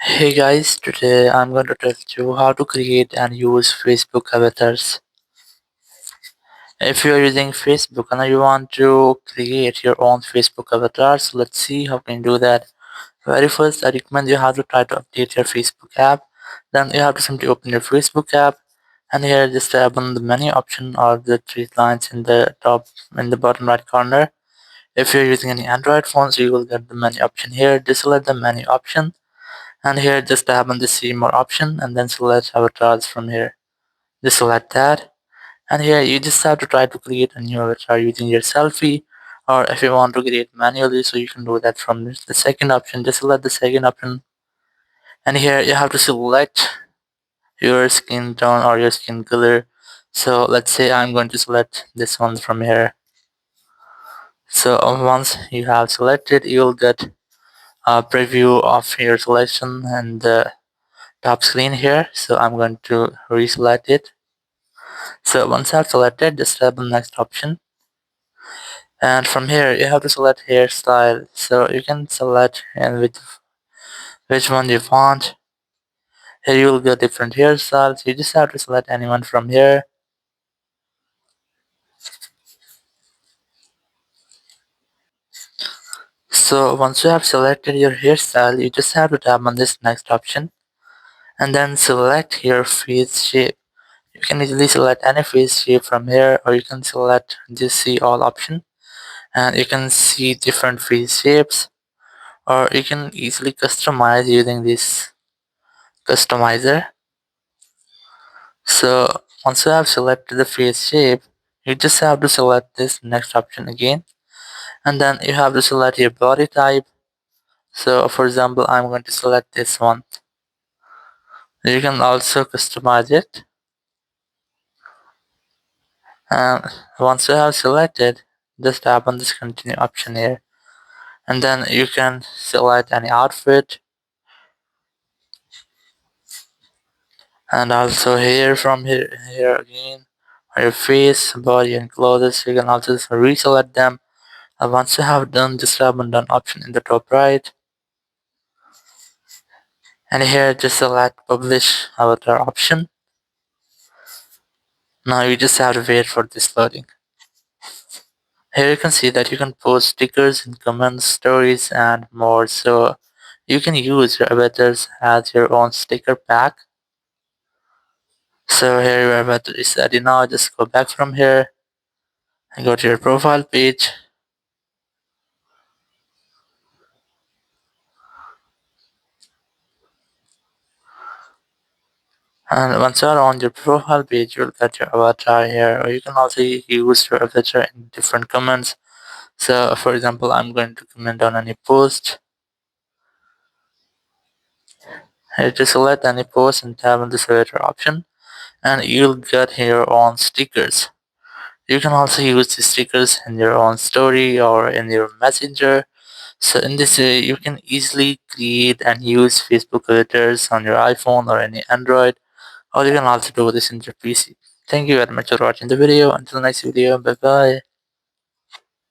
Hey guys, today I'm going to tell you how to create and use Facebook avatars. If you're using Facebook and you want to create your own Facebook avatars, let's see how can you do that. Very first, I recommend you have to try to update your Facebook app. Then you have to simply open your Facebook app, and here just tap on the menu option or the three lines in the top in the bottom right corner. If you're using any Android phones, you will get the menu option here. Just select the menu option, and here just tap on the see more option and then select avatars from here. Just select that, and here you just have to try to create a new avatar using your selfie, or if you want to create manually, so you can do that from the second option. Just select the second option, and here you have to select your skin tone or your skin color. So let's say I'm going to select this one from here. So once you have selected, you'll get a preview of your selection and the top screen here. So I'm going to reselect it. So once I've selected, just tap on next option, and from here you have to select hairstyle. So you can select and which one you want. Here you will get different hairstyles. You just have to select anyone from here. So once you have selected your hairstyle, you just have to tap on this next option and then select your face shape. You can easily select any face shape from here, or you can select this see all option and you can see different face shapes, or you can easily customize using this customizer. So once you have selected the face shape, you just have to select this next option again, and then you have to select your body type. So for example, I'm going to select this one. You can also customize it, and once you have selected, just tap on this continue option here, and then you can select any outfit, and also here from here again your face, body, and clothes. You can also reselect them. And once you have done, just tap on done option in the top right, and here just select publish avatar option. Now you just have to wait for this loading. Here you can see that you can post stickers and comments, stories, and more. So you can use your avatars as your own sticker pack. So here your avatar is ready now. Just go back from here and go to your profile page. And once you are on your profile page, you'll get your avatar here, or you can also use your avatar in different comments. So, for example, I'm going to comment on any post. Here, just select any post and tap on the avatar option, and you'll get your own stickers. You can also use the stickers in your own story or in your messenger. So, in this way, you can easily create and use Facebook avatars on your iPhone or any Android, or you can also do this in your PC. Thank you very much for watching the video. Until next video, bye bye.